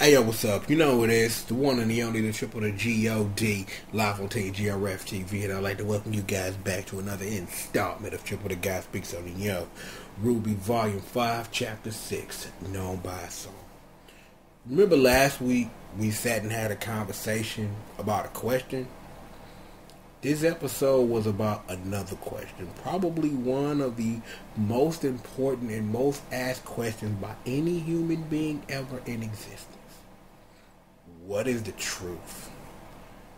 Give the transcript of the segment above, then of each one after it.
Hey yo, what's up? You know who it is, the one and the only, the triple, the G.O.D, live on TGRF TV, and I'd like to welcome you guys back to another installment of Triple the Guy Speaks on the RWBY Volume 5, Chapter 6, Known by Song. Remember last week, we sat and had a conversation about a question? This episode was about another question, probably one of the most important and most asked questions by any human being ever in existence. What is the truth?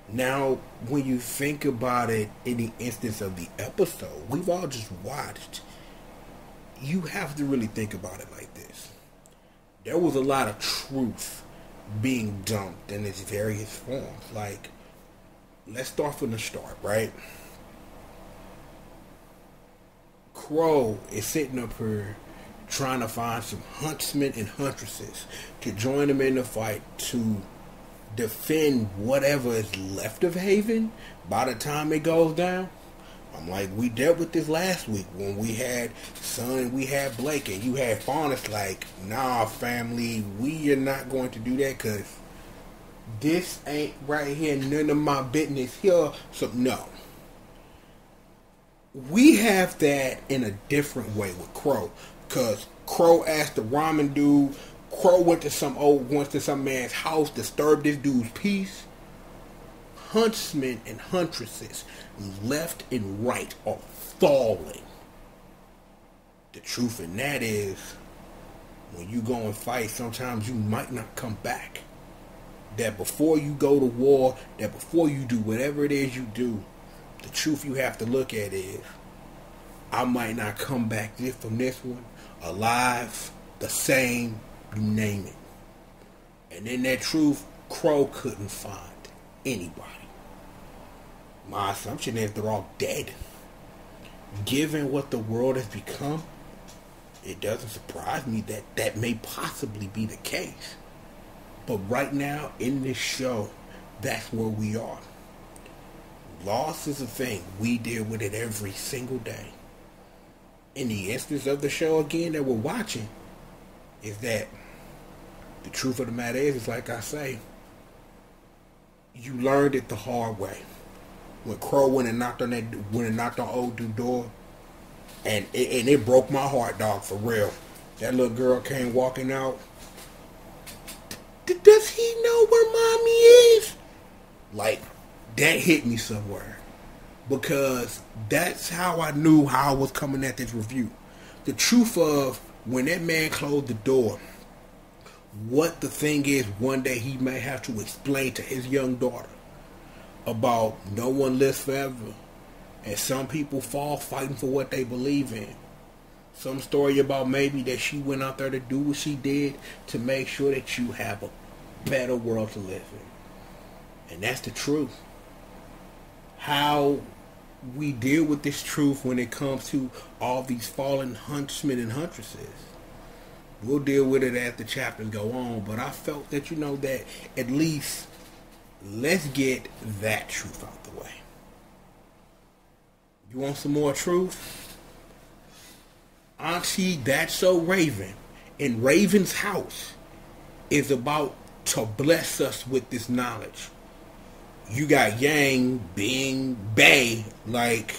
Now, when you think about it in the instance of the episode we've all just watched, you have to really think about it like this. There was a lot of truth being dumped in its various forms. Like, let's start from the start, right? Crow is sitting up here trying to find some huntsmen and huntresses to join him in the fight to defend whatever is left of Haven by the time it goes down. I'm like, we dealt with this last week when we had Son and we had Blake, and you had Faunus like, nah, family, we are not going to do that because this ain't right here, none of my business here. So no, we have that in a different way with Crow, because Crow asked the ramen dude. Crow went to some man's house, disturbed this dude's peace. Huntsmen and huntresses left and right are falling. The truth in that is, when you go and fight, sometimes you might not come back. That before you go to war, that before you do whatever it is you do, the truth you have to look at is, I might not come back from this one alive, the same, you name it. And in that truth, Crow couldn't find anybody. My assumption is they're all dead. Given what the world has become, it doesn't surprise me that that may possibly be the case. But right now, in this show, that's where we are. Loss is a thing. We deal with it every single day. In the instance of the show, again, that we're watching, is that the truth of the matter is like I say, you learned it the hard way. When Crow went and knocked on old dude's door, and it broke my heart, dog, for real. That little girl came walking out. Does he know where mommy is? Like, that hit me somewhere. Because that's how I knew how I was coming at this review. The truth of when that man closed the door, what the thing is one day he may have to explain to his young daughter about no one lives forever. And some people fall fighting for what they believe in. Some story about maybe that she went out there to do what she did to make sure that you have a better world to live in. And that's the truth. How we deal with this truth when it comes to all these fallen huntsmen and huntresses, we'll deal with it as the chapters go on. But I felt that, that at least let's get that truth out the way. You want some more truth? Auntie That's So Raven in Raven's house is about to bless us with this knowledge. You got Yang being Bay, like,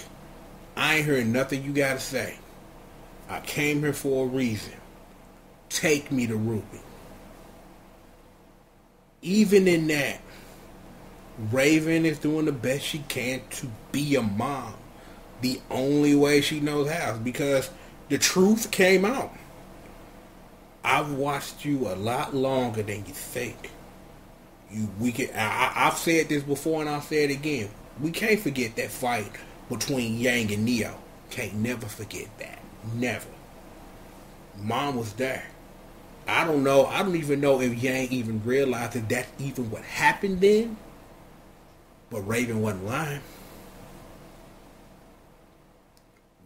I ain't heard nothing you gotta say. I came here for a reason. Take me to RWBY. Even in that, Raven is doing the best she can to be a mom. The only way she knows how, because the truth came out. I've watched you a lot longer than you think. I've said this before and I'll say it again. We can't forget that fight between Yang and Neo. Can't never forget that. Never. Mom was there. I don't know. I don't even know if Yang even realized that that's even what happened then. But Raven wasn't lying.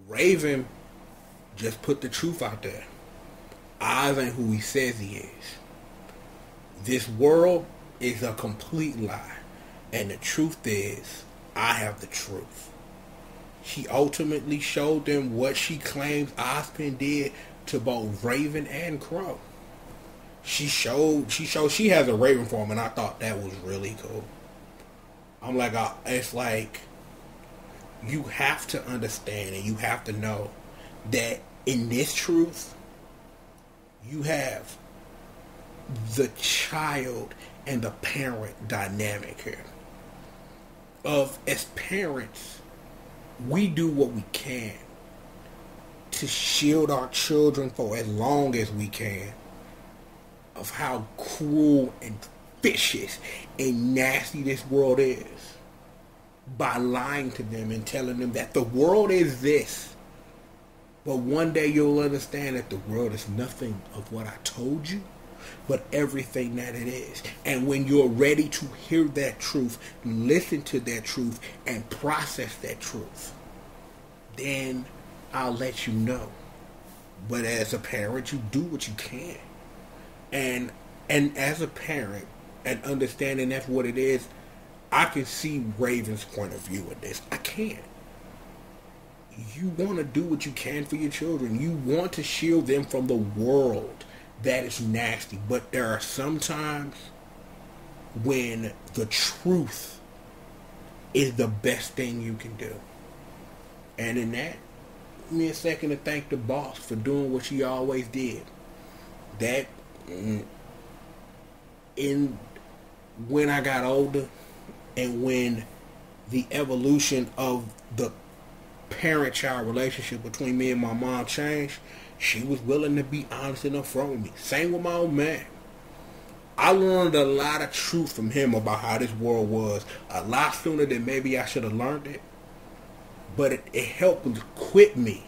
Raven just put the truth out there. Oz ain't who he says he is. This world is a complete lie. And the truth is, I have the truth. She ultimately showed them what she claims Ozpin did to both Raven and Crow. she has a Raven form, and I thought that was really cool. I'm like, it's like you have to understand and you have to know that in this truth, you have the child and the parent dynamic here. Of as parents, we do what we can to shield our children for as long as we can of how cruel and vicious and nasty this world is, by lying to them and telling them that the world is this, but one day you'll understand that the world is nothing of what I told you, but everything that it is. And when you're ready to hear that truth, listen to that truth, and process that truth, then I'll let you know. But as a parent, you do what you can. And as a parent, and understanding that's what it is, I can see Raven's point of view in this. I can. You want to do what you can for your children. You want to shield them from the world that is nasty. But there are some times when the truth is the best thing you can do. And in that, give me a second to thank the boss for doing what she always did. That, when I got older, and when the evolution of the parent-child relationship between me and my mom changed, she was willing to be honest and upfront with me. Same with my old man. I learned a lot of truth from him about how this world was, a lot sooner than maybe I should have learned it. But it helped equip me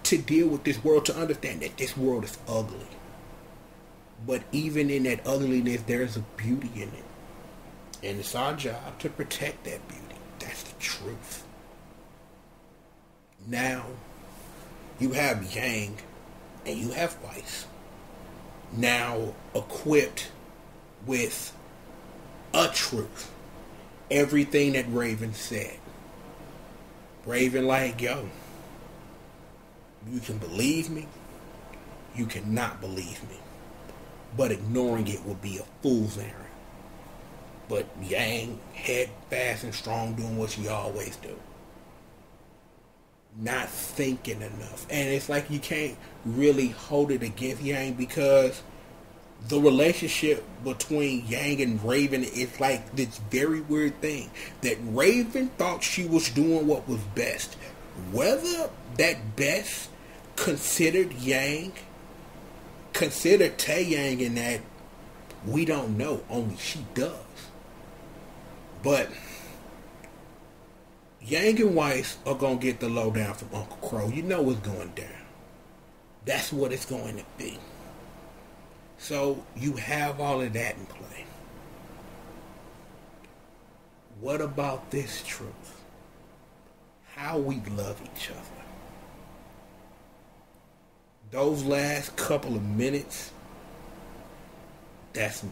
to deal with this world, to understand that this world is ugly. But even in that ugliness, there's a beauty in it. And it's our job to protect that beauty. That's the truth. Now, you have Yang and you have Weiss now equipped with a truth. Everything that Raven said. Raven like, yo, you can believe me, you cannot believe me. But ignoring it would be a fool's errand. But Yang, head fast and strong, doing what she always do. Not thinking enough. And it's like you can't really hold it against Yang, because the relationship between Yang and Raven is like this very weird thing. That Raven thought she was doing what was best. Whether that best considered Yang, considered Tae-Yang in that, we don't know. Only she does. But Yang and Weiss are going to get the lowdown from Uncle Crow. You know what's going down. That's what it's going to be. So you have all of that in play. What about this truth? How we love each other. Those last couple of minutes, that's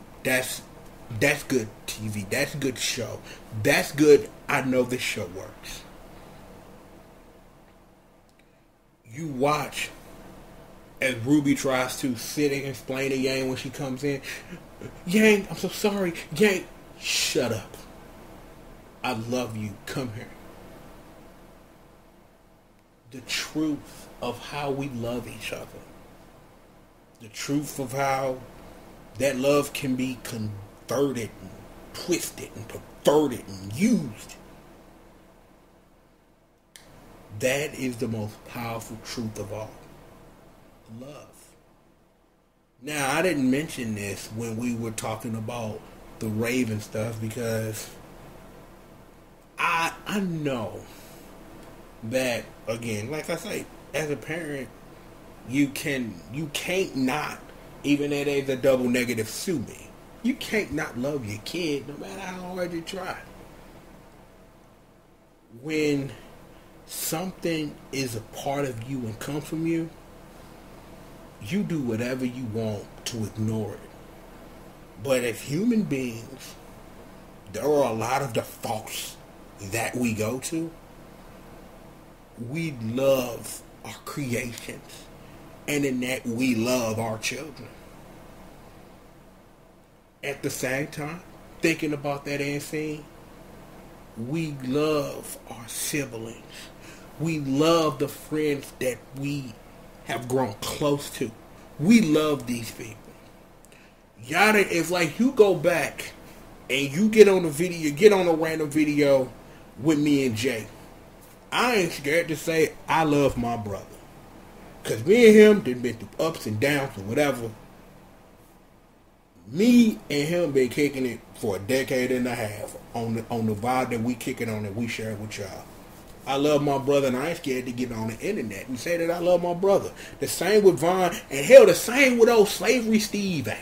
good TV. That's good show. That's good. I know this show works. You watch as RWBY tries to sit and explain to Yang when she comes in. Yang, I'm so sorry. Yang, shut up. I love you. Come here. The truth of how we love each other. The truth of how that love can be converted and twisted and perverted and used. That is the most powerful truth of all. Love. Now, I didn't mention this when we were talking about the Raven stuff, because I know that, again, like I say, as a parent, you can't not, even though there's a double negative, sue me. You can't not love your kid no matter how hard you try. When something is a part of you and comes from you, you do whatever you want to ignore it. But as human beings, there are a lot of defaults that we go to. We love our creations, and in that we love our children. At the same time, thinking about that end scene, we love our siblings. We love the friends that we have grown close to. We love these people. Yada is like you go back and you get on a video, get on a random video with me and Jay. I ain't scared to say I love my brother. Because me and him done been through ups and downs or whatever. Me and him been kicking it for a decade and a half on the vibe that we kick it on and we share it with y'all. I love my brother and I ain't scared to get on the internet and say that I love my brother. The same with Vaughn and hell the same with old Slavery Steve ass.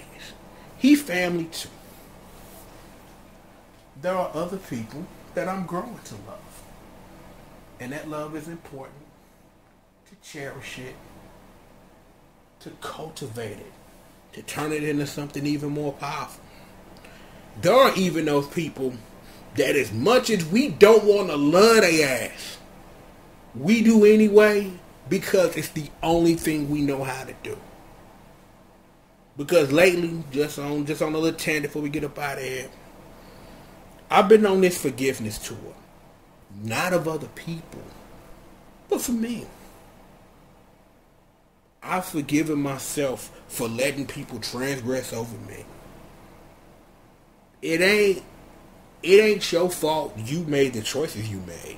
He family too. There are other people that I'm growing to love. And that love is important. To cherish it. To cultivate it. To turn it into something even more powerful. There are even those people that as much as we don't want to love their ass, we do anyway because it's the only thing we know how to do. Because lately, just on a little tangent before we get up out of here, I've been on this forgiveness tour. Not of other people, but for me. I've forgiven myself for letting people transgress over me. It ain't your fault you made the choices you made.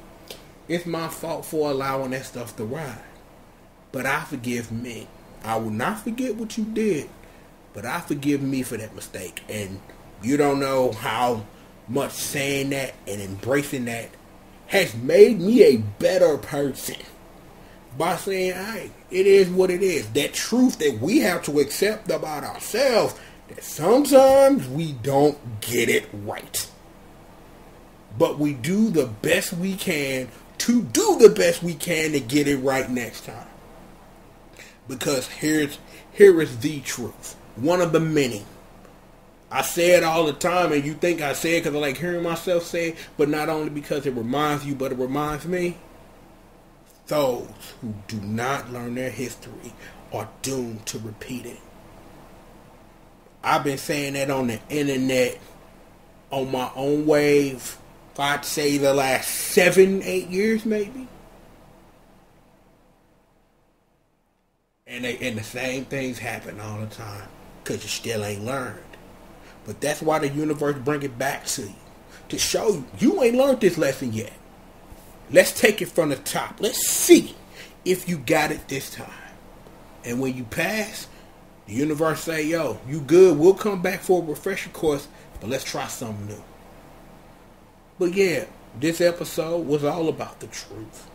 It's my fault for allowing that stuff to ride. But I forgive me. I will not forget what you did, but I forgive me for that mistake. And you don't know how much saying that and embracing that has made me a better person. By saying, hey, it is what it is. That truth that we have to accept about ourselves, that sometimes we don't get it right. But we do the best we can to do the best we can to get it right next time. Because here is the truth. One of the many. I say it all the time, and you think I say it because I like hearing myself say it, but not only because it reminds you, but it reminds me. Those who do not learn their history are doomed to repeat it. I've been saying that on the internet, on my own wave, if I'd say the last 7-8 years maybe. And the same things happen all the time, because you still ain't learned. But that's why the universe bring it back to you, to show you ain't learned this lesson yet. Let's take it from the top. Let's see if you got it this time. And when you pass, the universe say, yo, you good. We'll come back for a refresher course, but let's try something new. But yeah, this episode was all about the truth.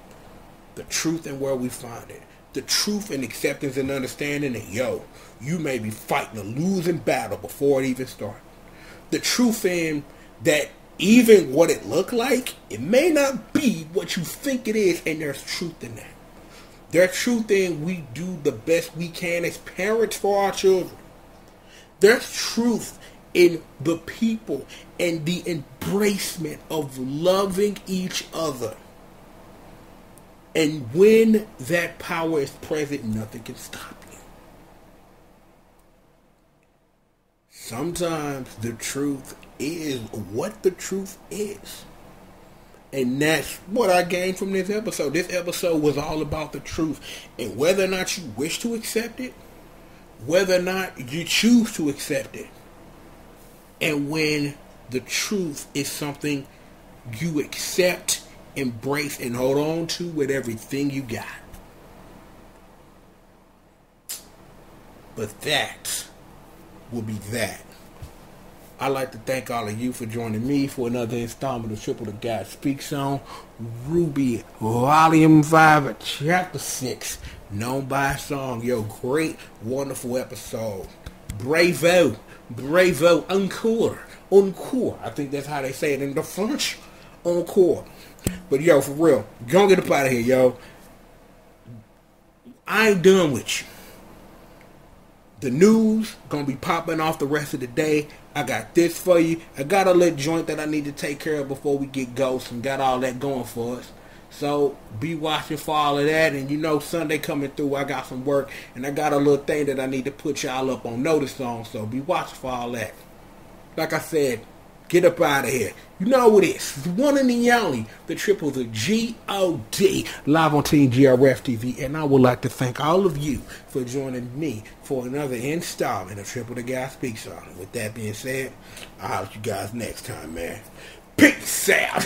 The truth and where we find it. The truth and acceptance and understanding that, yo, you may be fighting a losing battle before it even starts. The truth in that even what it look like, it may not be what you think it is, and there's truth in that. There's truth in we do the best we can as parents for our children. There's truth in the people and the embracement of loving each other. And when that power is present, nothing can stop you. Sometimes the truth is what the truth is. And that's what I gained from this episode. This episode was all about the truth. And whether or not you wish to accept it, whether or not you choose to accept it, and when the truth is something you accept, embrace, and hold on to with everything you got. But that will be that. I'd like to thank all of you for joining me for another installment of Triple the God Speaks On. RWBY Volume 5, Chapter 6, known by song. Yo, great, wonderful episode. Bravo, bravo, encore, encore. I think that's how they say it in the French. Encore. But yo, for real, gonna get up out of here, yo. I ain't done with you. The news gonna be popping off the rest of the day. I got this for you. I got a little joint that I need to take care of before we get ghosts and got all that going for us. So be watching for all of that. And you know, Sunday coming through, I got some work and I got a little thing that I need to put y'all up on notice on. So be watching for all that. like I said, get up out of here. You know what it is. It's one and the only, the triple, the G.O.D. live on Team GRF TV. And I would like to thank all of you for joining me for another installment of Triple the Guy Speaks On. With that being said, I'll holler at you guys next time, man. Peace out.